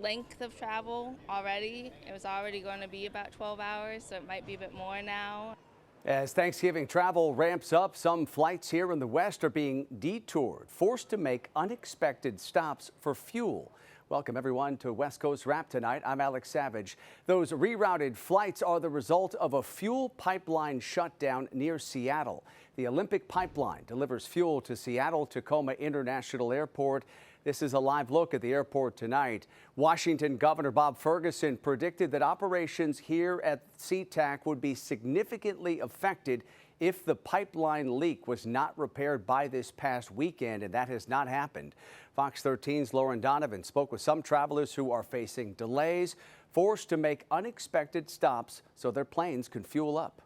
length of travel already. It was already going to be about 12 hours, so it might be a bit more now. As Thanksgiving travel ramps up, some flights here in the West are being detoured, forced to make unexpected stops for fuel. Welcome, everyone, to West Coast Wrap tonight. I'm Alex Savage. Those rerouted flights are the result of a fuel pipeline shutdown near Seattle. The Olympic pipeline delivers fuel to Seattle-Tacoma International Airport. This is a live look at the airport tonight. Washington Governor Bob Ferguson predicted that operations here at SeaTac would be significantly affected if the pipeline leak was not repaired by this past weekend, and that has not happened. Fox 13's Lauren Donovan spoke with some travelers who are facing delays, forced to make unexpected stops so their planes can fuel up.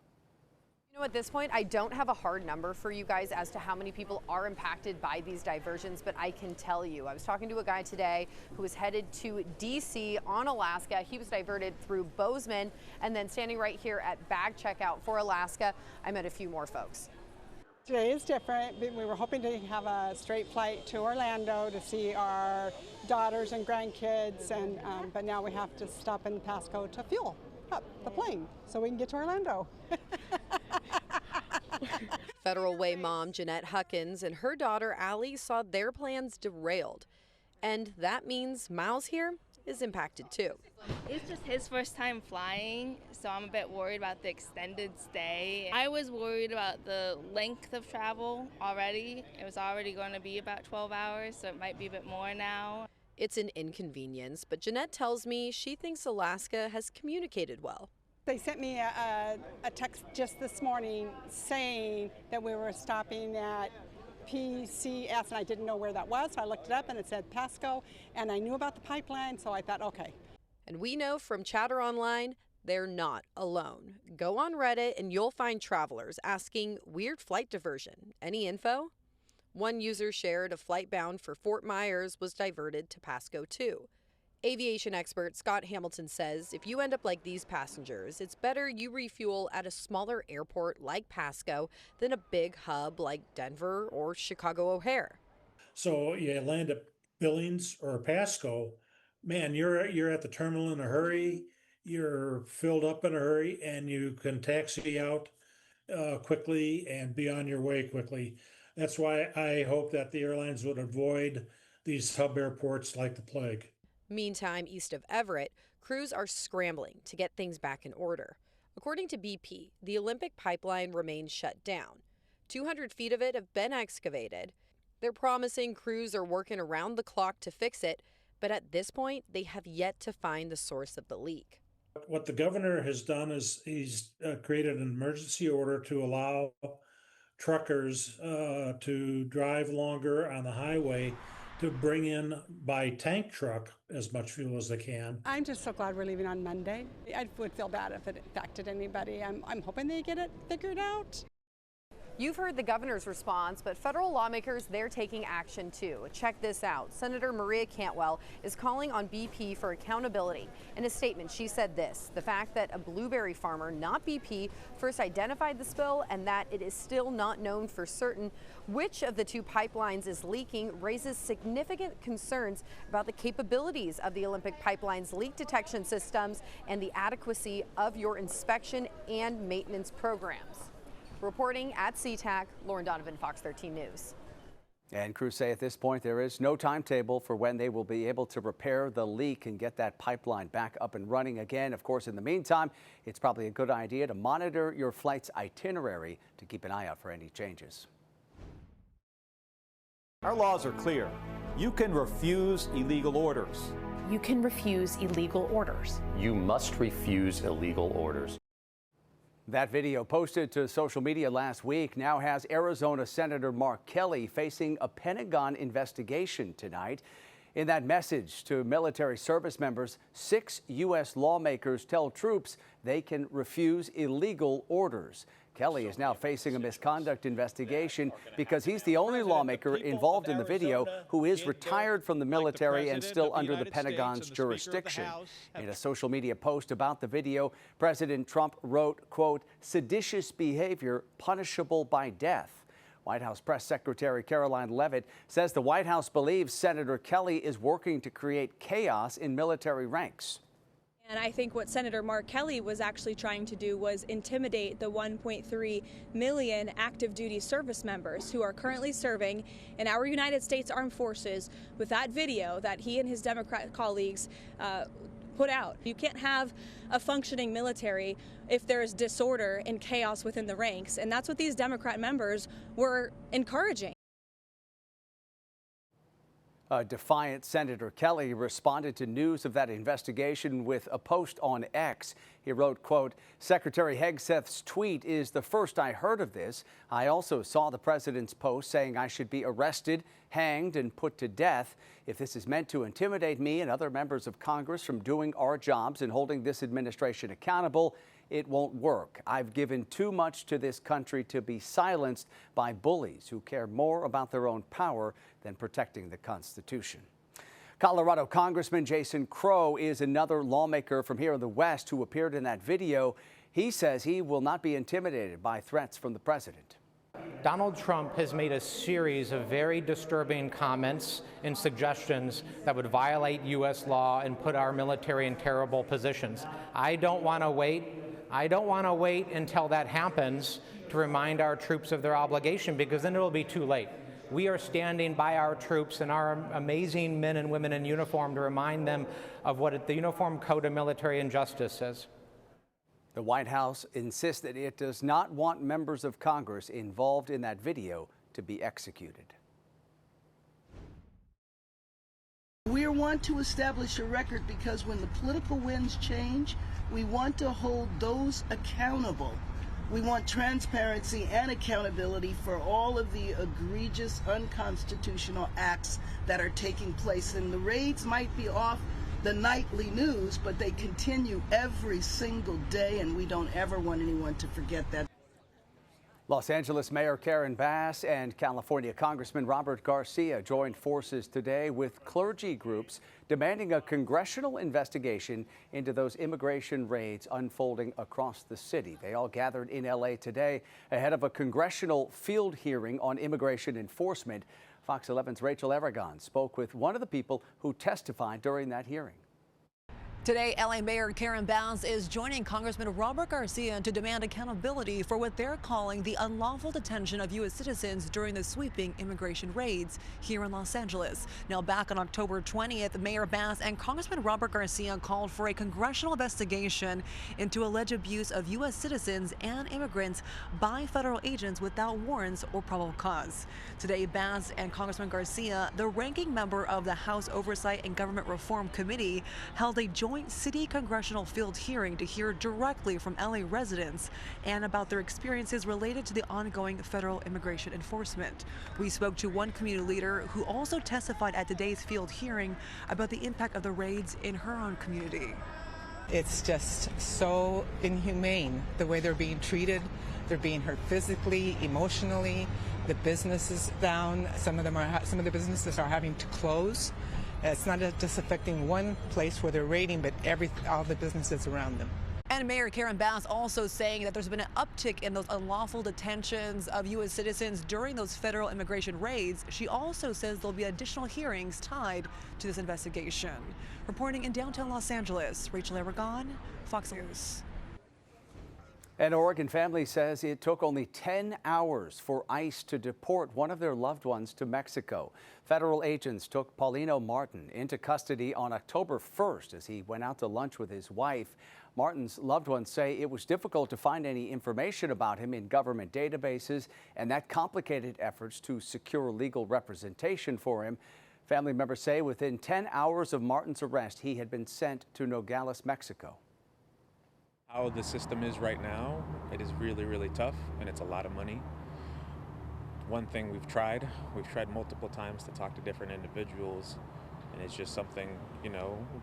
At this point, I don't have a hard number for you guys as to how many people are impacted by these diversions, but I can tell you. I was talking to a guy today who was headed to D.C. on Alaska. He was diverted through Bozeman, and then standing right here at bag checkout for Alaska, I met a few more folks. Today is different. We were hoping to have a straight flight to Orlando to see our daughters and grandkids, but now we have to stop in Pasco to fuel up the plane so we can get to Orlando. Federal Way mom Jeanette Huckins and her daughter Allie saw their plans derailed. And that means Miles here is impacted too. It's just his first time flying, so I'm a bit worried about the extended stay. I was worried about the length of travel already. It was already going to be about 12 hours, so it might be a bit more now. It's an inconvenience, but Jeanette tells me she thinks Alaska has communicated well. They sent me a text just this morning saying that we were stopping at PCS, and I didn't know where that was, so I looked it up and it said Pasco, and I knew about the pipeline, so I thought, okay. And we know from Chatter Online, they're not alone. Go on Reddit and you'll find travelers asking weird flight diversion. Any info? One user shared a flight bound for Fort Myers was diverted to Pasco too. Aviation expert Scott Hamilton says if you end up like these passengers, it's better you refuel at a smaller airport like Pasco than a big hub like Denver or Chicago O'Hare. So you land at Billings or Pasco, man, you're at the terminal in a hurry, you're filled up in a hurry, and you can taxi out quickly and be on your way quickly. That's why I hope that the airlines would avoid these hub airports like the plague. Meantime, east of Everett, crews are scrambling to get things back in order. According to BP, the Olympic pipeline remains shut down. 200 feet of it have been excavated. They're promising crews are working around the clock to fix it, but at this point, they have yet to find the source of the leak. What the governor has done is he's created an emergency order to allow truckers to drive longer on the highway to bring in by tank truck as much fuel as they can. I'm just so glad we're leaving on Monday. I would feel bad if it affected anybody. I'm hoping they get it figured out. You've heard the governor's response, but federal lawmakers, they're taking action too. Check this out. Senator Maria Cantwell is calling on BP for accountability. In a statement, she said this: the fact that a blueberry farmer, not BP, first identified the spill and that it is still not known for certain which of the two pipelines is leaking raises significant concerns about the capabilities of the Olympic pipeline's leak detection systems and the adequacy of your inspection and maintenance programs. Reporting at SeaTac, Lauren Donovan, Fox 13 News. And crews say at this point there is no timetable for when they will be able to repair the leak and get that pipeline back up and running again. Of course, in the meantime, it's probably a good idea to monitor your flight's itinerary to keep an eye out for any changes. Our laws are clear. You can refuse illegal orders. You can refuse illegal orders. You must refuse illegal orders. That video posted to social media last week now has Arizona Senator Mark Kelly facing a Pentagon investigation tonight. In that message to military service members, 6 U.S. lawmakers tell troops they can refuse illegal orders. Kelly is now facing a misconduct investigation because he's the only lawmaker involved in the video who is retired from the military and still under the Pentagon's jurisdiction. In a social media post about the video, President Trump wrote, quote, "seditious behavior punishable by death." White House Press Secretary Caroline Leavitt says the White House believes Senator Kelly is working to create chaos in military ranks. And I think what Senator Mark Kelly was actually trying to do was intimidate the 1.3 million active duty service members who are currently serving in our United States Armed Forces with that video that he and his Democrat colleagues put out. You can't have a functioning military if there's disorder and chaos within the ranks, and that's what these Democrat members were encouraging. A defiant Senator Kelly responded to news of that investigation with a post on X. He wrote, quote, "Secretary Hegseth's tweet is the first I heard of this. I also saw the president's post saying I should be arrested, hanged, and put to death. If this is meant to intimidate me and other members of Congress from doing our jobs and holding this administration accountable, it won't work. I've given too much to this country to be silenced by bullies who care more about their own power than protecting the Constitution." Colorado Congressman Jason Crow is another lawmaker from here in the West who appeared in that video. He says he will not be intimidated by threats from the president. Donald Trump has made a series of very disturbing comments and suggestions that would violate U.S. law and put our military in terrible positions. I don't want to wait until that happens to remind our troops of their obligation, because then it will be too late. We are standing by our troops and our amazing men and women in uniform to remind them of what the Uniform Code of Military Injustice says. The White House insists that it does not want members of Congress involved in that video to be executed. We want to establish a record because when the political winds change, we want to hold those accountable. We want transparency and accountability for all of the egregious, unconstitutional acts that are taking place. And the raids might be off the nightly news, but they continue every single day, and we don't ever want anyone to forget that. Los Angeles Mayor Karen Bass and California Congressman Robert Garcia joined forces today with clergy groups demanding a congressional investigation into those immigration raids unfolding across the city. They all gathered in LA today ahead of a congressional field hearing on immigration enforcement. Fox 11's Rachel Aragon spoke with one of the people who testified during that hearing. Today, LA Mayor Karen Bass is joining Congressman Robert Garcia to demand accountability for what they're calling the unlawful detention of U.S. citizens during the sweeping immigration raids here in Los Angeles. Now, back on October 20th, Mayor Bass and Congressman Robert Garcia called for a congressional investigation into alleged abuse of U.S. citizens and immigrants by federal agents without warrants or probable cause. Today, Bass and Congressman Garcia, the ranking member of the House Oversight and Government Reform Committee, held a joint city congressional field hearing to hear directly from LA residents and about their experiences related to the ongoing federal immigration enforcement. We spoke to one community leader who also testified at today's field hearing about the impact of the raids in her own community. It's just so inhumane the way they're being treated. They're being hurt physically, emotionally. The business is down. Some of the businesses are having to close. It's not just affecting one place where they're raiding, but all the businesses around them. And Mayor Karen Bass also saying that there's been an uptick in those unlawful detentions of U.S. citizens during those federal immigration raids. She also says there'll be additional hearings tied to this investigation. Reporting in downtown Los Angeles, Rachel Aragon, Fox News. An Oregon family says it took only 10 hours for ICE to deport one of their loved ones to Mexico. Federal agents took Paulino Martin into custody on October 1st as he went out to lunch with his wife. Martin's loved ones say it was difficult to find any information about him in government databases, and that complicated efforts to secure legal representation for him. Family members say within 10 hours of Martin's arrest, he had been sent to Nogales, Mexico. How the system is right now, it is really, really tough, and it's a lot of money. One thing we've tried multiple times to talk to different individuals, and it's just something,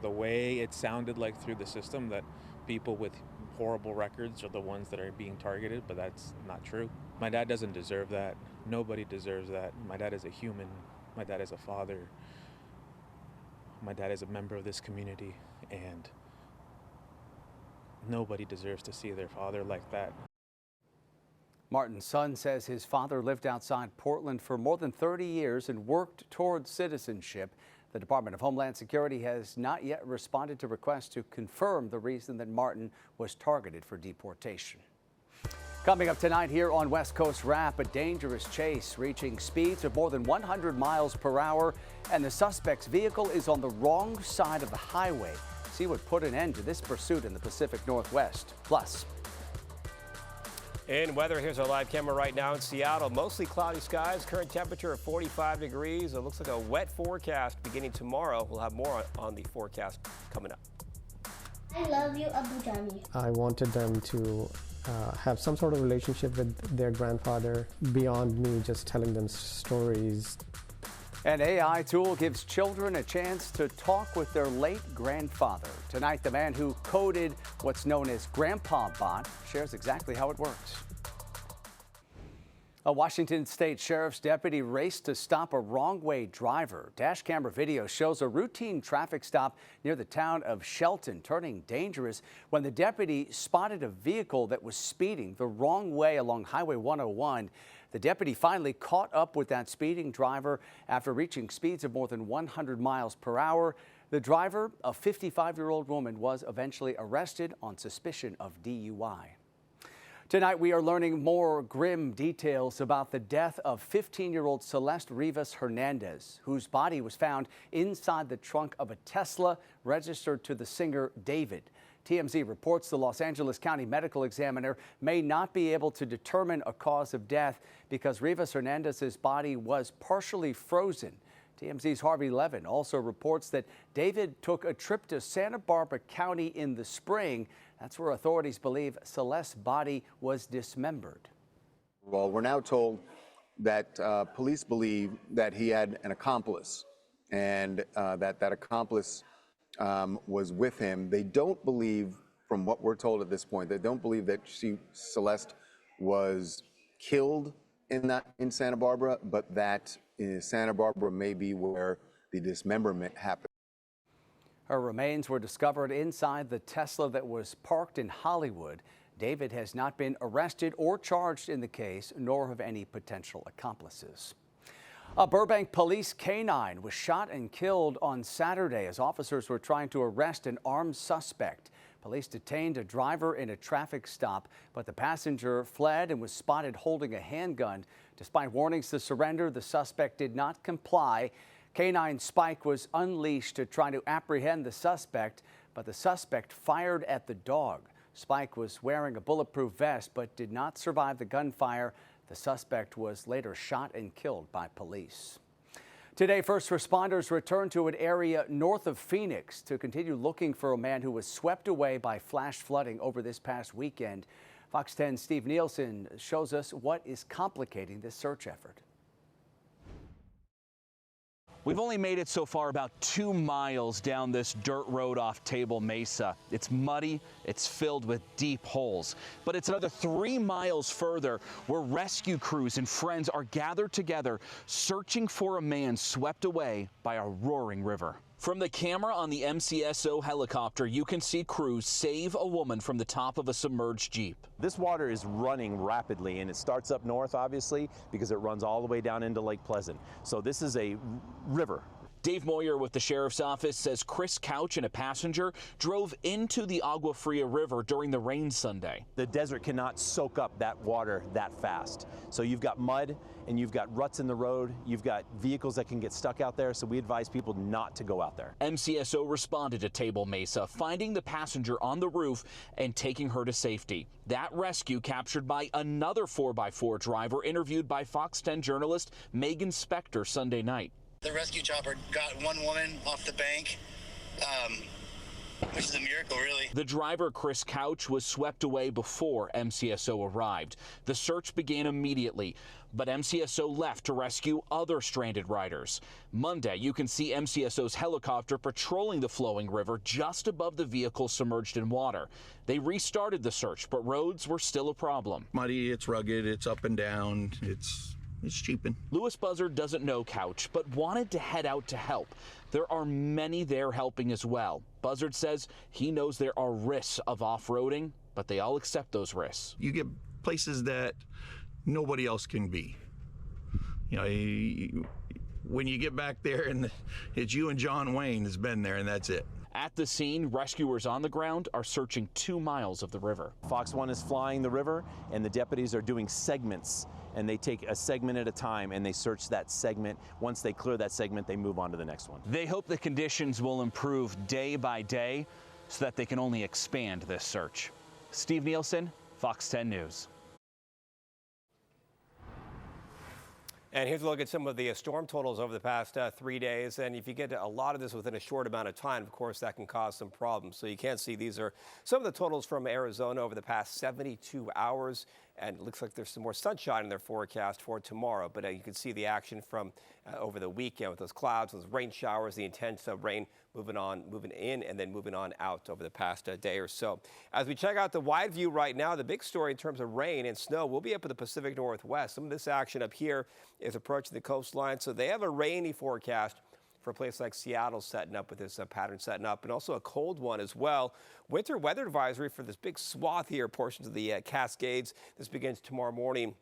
the way it sounded like through the system that people with horrible records are the ones that are being targeted, but that's not true. My dad doesn't deserve that. Nobody deserves that. My dad is a human. My dad is a father. My dad is a member of this community, and nobody deserves to see their father like that. Martin's son says his father lived outside Portland for more than 30 years and worked towards citizenship. The Department of Homeland Security has not yet responded to requests to confirm the reason that Martin was targeted for deportation. Coming up tonight here on West Coast Wrap, a dangerous chase reaching speeds of more than 100 miles per hour, and the suspect's vehicle is on the wrong side of the highway. See what put an end to this pursuit in the Pacific Northwest. Plus, in weather, here's our live camera right now in Seattle. Mostly cloudy skies, current temperature of 45 degrees. It looks like a wet forecast beginning tomorrow. We'll have more on the forecast coming up. I love you, Abu Dhabi. I wanted them to have some sort of relationship with their grandfather beyond me just telling them stories. An AI tool gives children a chance to talk with their late grandfather. Tonight, the man who coded what's known as Grandpa Bot shares exactly how it works. A Washington State Sheriff's deputy raced to stop a wrong-way driver. Dash camera video shows a routine traffic stop near the town of Shelton turning dangerous when the deputy spotted a vehicle that was speeding the wrong way along Highway 101. The deputy finally caught up with that speeding driver after reaching speeds of more than 100 miles per hour. The driver, a 55-year-old woman, was eventually arrested on suspicion of DUI. Tonight, we are learning more grim details about the death of 15-year-old Celeste Rivas Hernandez, whose body was found inside the trunk of a Tesla registered to the singer David. TMZ reports the Los Angeles County medical examiner may not be able to determine a cause of death because Rivas Hernandez's body was partially frozen. TMZ's Harvey Levin also reports that David took a trip to Santa Barbara County in the spring. That's where authorities believe Celeste's body was dismembered. Well, we're now told that police believe that he had an accomplice and that accomplice was with him. They don't believe, from what we're told at this point, they don't believe that Celeste was killed in Santa Barbara, but that Santa Barbara may be where the dismemberment happened. Her remains were discovered inside the Tesla that was parked in Hollywood. David has not been arrested or charged in the case, nor have any potential accomplices. A Burbank police canine was shot and killed on Saturday as officers were trying to arrest an armed suspect. Police detained a driver in a traffic stop, but the passenger fled and was spotted holding a handgun. Despite warnings to surrender, the suspect did not comply. Canine Spike was unleashed to try to apprehend the suspect, but the suspect fired at the dog. Spike was wearing a bulletproof vest but did not survive the gunfire. The suspect was later shot and killed by police. Today, first responders returned to an area north of Phoenix to continue looking for a man who was swept away by flash flooding over this past weekend. Fox 10's Steve Nielsen shows us what is complicating this search effort. We've only made it so far about 2 miles down this dirt road off Table Mesa. It's muddy, it's filled with deep holes. But it's another 3 miles further where rescue crews and friends are gathered together searching for a man swept away by a roaring river. From the camera on the MCSO helicopter, you can see crews save a woman from the top of a submerged Jeep. This water is running rapidly, and it starts up north, obviously, because it runs all the way down into Lake Pleasant. So this is a river. Dave Moyer with the sheriff's office says Chris Couch and a passenger drove into the Agua Fria River during the rain Sunday. The desert cannot soak up that water that fast. So you've got mud and you've got ruts in the road. You've got vehicles that can get stuck out there. So we advise people not to go out there. MCSO responded to Table Mesa, finding the passenger on the roof and taking her to safety. That rescue captured by another 4x4 driver interviewed by Fox 10 journalist Megan Spector Sunday night. The rescue chopper got one woman off the bank, which is a miracle, really. The driver, Chris Couch, was swept away before MCSO arrived. The search began immediately, but MCSO left to rescue other stranded riders. Monday, you can see MCSO's helicopter patrolling the flowing river just above the vehicle submerged in water. They restarted the search, but roads were still a problem. Muddy, it's rugged, it's up and down, it's cheaping. Louis Buzzard doesn't know Couch, but wanted to head out to help. There are many there helping as well. Buzzard says he knows there are risks of off-roading, but they all accept those risks. You get places that nobody else can be. You know, when you get back there and it's you and John Wayne has been there, and that's it. At the scene, rescuers on the ground are searching 2 miles of the river. Fox 1 is flying the river, and the deputies are doing segments, and they take a segment at a time and they search that segment. Once they clear that segment, they move on to the next one. They hope the conditions will improve day by day so that they can only expand this search. Steve Nielsen, Fox 10 News. And here's a look at some of the storm totals over the past 3 days. And if you get a lot of this within a short amount of time, of course, that can cause some problems. So you can see these are some of the totals from Arizona over the past 72 hours. And it looks like there's some more sunshine in their forecast for tomorrow. But you can see the action from over the weekend with those clouds, those rain showers, the intense rain moving in and then moving on out over the past day or so. As we check out the wide view right now, the big story in terms of rain and snow will be up in the Pacific Northwest. Some of this action up here is approaching the coastline. So they have a rainy forecast for a place like Seattle setting up with this pattern setting up, and also a cold one as well. Winter weather advisory for this big swath here, portions of the Cascades. This begins tomorrow morning.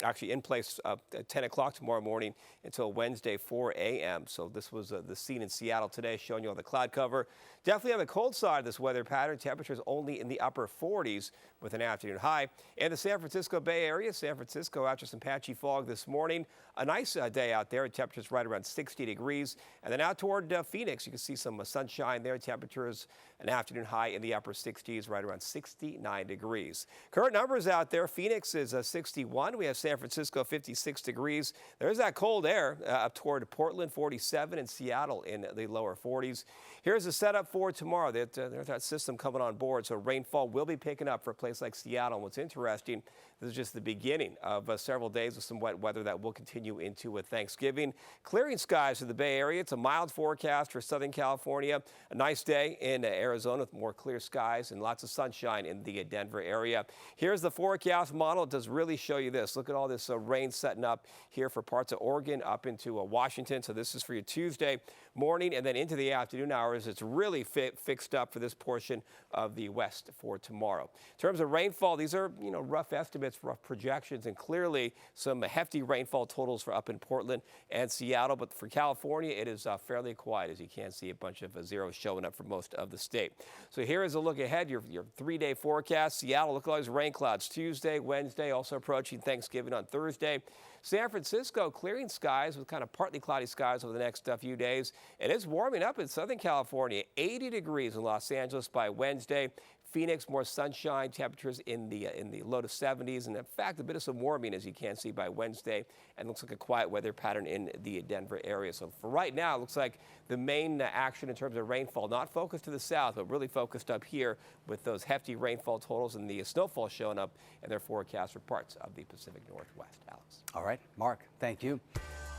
Actually in place at 10 o'clock tomorrow morning until Wednesday, 4 a.m. So this was the scene in Seattle today, showing you all the cloud cover. Definitely on the cold side of this weather pattern. Temperatures only in the upper 40s with an afternoon high. In the San Francisco Bay Area, San Francisco, after some patchy fog this morning, a nice day out there. Temperatures right around 60 degrees. And then out toward Phoenix, you can see some sunshine there. Temperatures an afternoon high in the upper 60s, right around 69 degrees. Current numbers out there, Phoenix is 61. We have San Francisco 56 degrees. There's that cold air up toward Portland, 47, and Seattle in the lower 40s. Here's the setup for tomorrow. There's that system coming on board, so rainfall will be picking up for a place like Seattle. And what's interesting, this is just the beginning of several days of some wet weather that will continue into Thanksgiving. Clearing skies in the Bay Area. It's a mild forecast for Southern California. A nice day in Arizona with more clear skies and lots of sunshine in the Denver area. Here's the forecast model. It does really show you this. Look at all this rain setting up here for parts of Oregon up into Washington. So this is for your Tuesday morning and then into the afternoon hours. It's really fixed up for this portion of the West for tomorrow. In terms of rainfall, these are rough estimates, rough projections, and clearly some hefty rainfall totals for up in Portland and Seattle. But for California, it is fairly quiet, as you can see a bunch of zeros showing up for most of the state. So here is a look ahead, your 3-day forecast. Seattle, look at all these rain clouds Tuesday, Wednesday, also approaching Thanksgiving on Thursday. San Francisco, clearing skies with kind of partly cloudy skies over the next few days. It is warming up in Southern California, 80 degrees in Los Angeles by Wednesday. Phoenix, more sunshine, temperatures in the low to 70s, and in fact, a bit of some warming, as you can see, by Wednesday, and looks like a quiet weather pattern in the Denver area. So for right now, it looks like the main action in terms of rainfall, not focused to the south, but really focused up here with those hefty rainfall totals and the snowfall showing up in their forecast for parts of the Pacific Northwest. Alex. All right, Mark, thank you.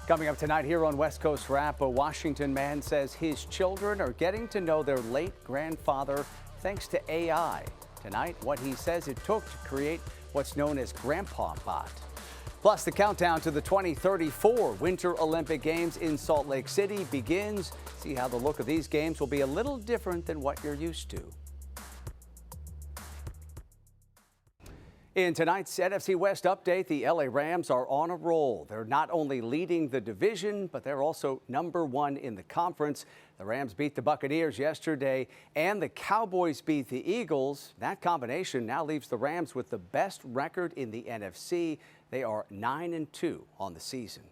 Coming up tonight here on West Coast Wrap, a Washington man says his children are getting to know their late grandfather thanks to AI. Tonight, what he says it took to create what's known as Grandpa Bot. Plus, the countdown to the 2034 Winter Olympic Games in Salt Lake City begins. See how the look of these games will be a little different than what you're used to. In tonight's NFC West update, the LA Rams are on a roll. They're not only leading the division, but they're also #1 in the conference. The Rams beat the Buccaneers yesterday, and the Cowboys beat the Eagles. That combination now leaves the Rams with the best record in the NFC. They are 9-2 on the season.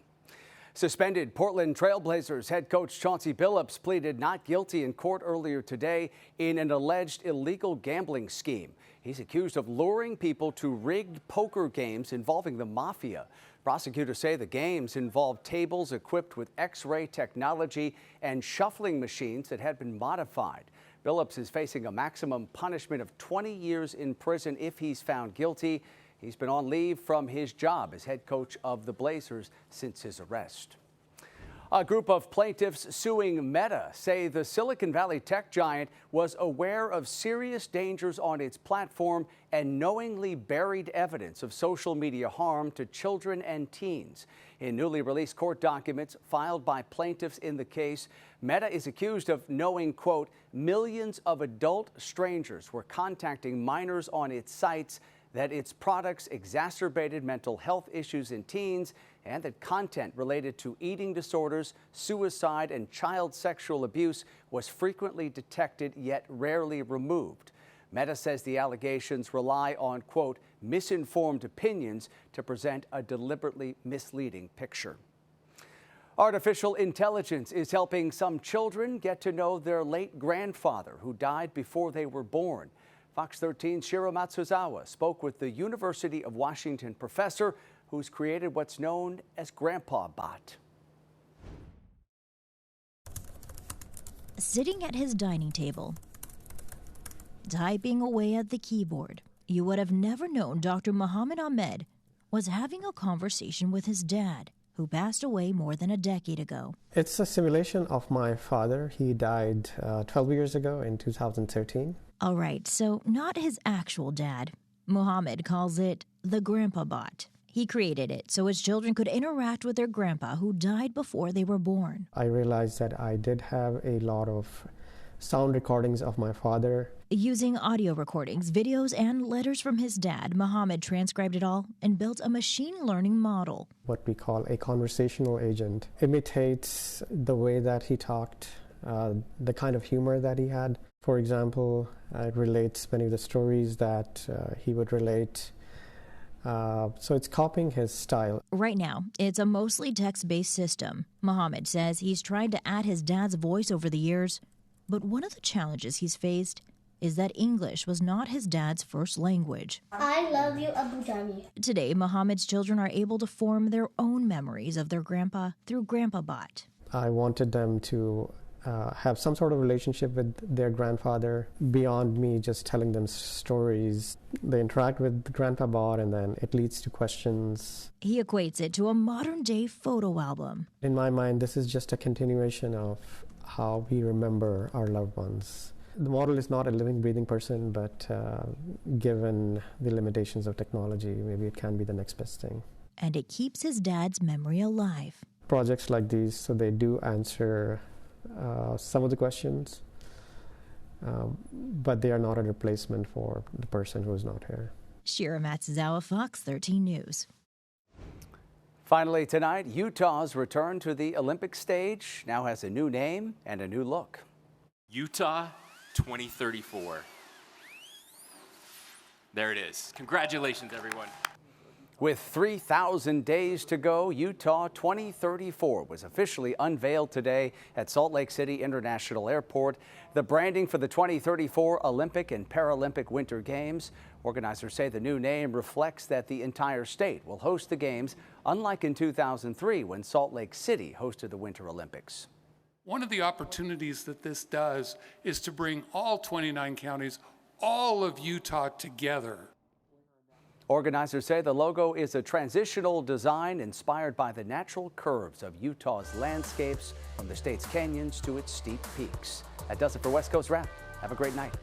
Suspended Portland Trailblazers head coach Chauncey Billups pleaded not guilty in court earlier today in an alleged illegal gambling scheme. He's accused of luring people to rigged poker games involving the mafia. Prosecutors say the games involved tables equipped with X-ray technology and shuffling machines that had been modified. Billups is facing a maximum punishment of 20 years in prison if he's found guilty. He's been on leave from his job as head coach of the Blazers since his arrest. A group of plaintiffs suing Meta say the Silicon Valley tech giant was aware of serious dangers on its platform and knowingly buried evidence of social media harm to children and teens. In newly released court documents filed by plaintiffs in the case, Meta is accused of knowing, quote, millions of adult strangers were contacting minors on its sites. that its products exacerbated mental health issues in teens and that content related to eating disorders, suicide, and child sexual abuse was frequently detected yet rarely removed. Meta says the allegations rely on, quote, misinformed opinions to present a deliberately misleading picture. Artificial intelligence is helping some children get to know their late grandfather who died before they were born. Fox 13's Shiro Matsuzawa spoke with the University of Washington professor who's created what's known as Grandpa Bot. Sitting at his dining table, typing away at the keyboard, you would have never known Dr. Muhammad Ahmed was having a conversation with his dad, who passed away more than a decade ago. It's a simulation of my father. He died 12 years ago in 2013. All right, so not his actual dad. Muhammad calls it the Grandpa Bot. He created it so his children could interact with their grandpa who died before they were born. I realized that I did have a lot of sound recordings of my father. Using audio recordings, videos, and letters from his dad, Muhammad transcribed it all and built a machine learning model. What we call a conversational agent. Imitates the way that he talked, the kind of humor that he had. For example, it relates many of the stories that he would relate. So it's copying his style. Right now, it's a mostly text-based system. Muhammad says he's tried to add his dad's voice over the years, but one of the challenges he's faced is that English was not his dad's first language. I love you, Abu Jami. Today, Muhammad's children are able to form their own memories of their grandpa through Grandpa Bot. I wanted them to have some sort of relationship with their grandfather beyond me just telling them stories. They interact with Grandpa Bot and then it leads to questions. He equates it to a modern-day photo album. In my mind, this is just a continuation of how we remember our loved ones. The model is not a living, breathing person, but given the limitations of technology, maybe it can be the next best thing. And it keeps his dad's memory alive. Projects like these, so they do answer some of the questions, but they are not a replacement for the person who is not here. Shira Matsuzawa, Fox 13 News. Finally tonight, Utah's return to the Olympic stage now has a new name and a new look. Utah 2034. There it is. Congratulations, everyone. With 3,000 days to go, Utah 2034 was officially unveiled today at Salt Lake City International Airport. The branding for the 2034 Olympic and Paralympic Winter Games. Organizers say the new name reflects that the entire state will host the Games, unlike in 2003 when Salt Lake City hosted the Winter Olympics. One of the opportunities that this does is to bring all 29 counties, all of Utah together. Organizers say the logo is a transitional design inspired by the natural curves of Utah's landscapes, from the state's canyons to its steep peaks. That does it for West Coast Wrap. Have a great night.